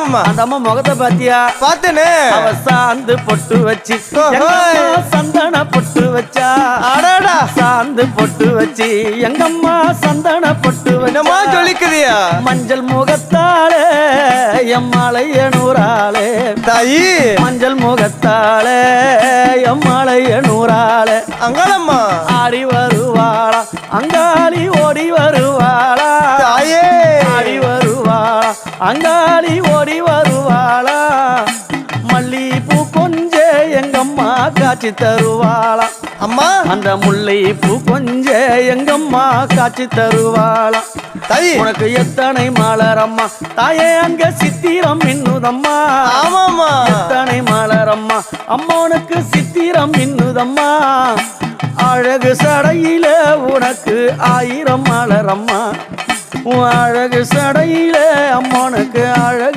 ஆமாமா. அந்த அம்மா முகத்தை பாத்தியா? பார்த்தேனே. அவ சாந்து பொட்டு வச்சு சந்தன பொட்டு வச்சா. அடடா. சாந்து பொட்டு வச்சு எங்கம்மா சந்தன பொட்டு என்னமா வச்சா. சொல்லிக்குதியா? மஞ்சள் முகத்தாளே எம்மாளைய நூறாளே தாயி. மஞ்சள் முகத்தாளே எம்மாளைய நூறாளே அங்காளம்மா. ஆடி வருவாளா அங்காளி ஓடி வருவாளா. தாயே. ஆடி வருவாளா அங்காளி ஓடி வருவாளா. மல்லிப்பூ கொஞ்ச எங்கம்மா காட்சி தருவாளா. அம்மா. அந்த முல்லை பூ கொஞ்ச எங்கம்மா காட்சி தருவாளா. தாயி. உனக்கு எத்தனை மலரம்மா தாயே அங்க சித்திரம் இன்னுதம்மா. ஆமாமா. எத்தனை மலரம்மா அம்மனுக்கு சித்திரம் இன்னுதம்மா. அழகு சடையில உனக்கு 1000 மலரம்மா. அழகு சடையில அம்மனுக்கு அழகு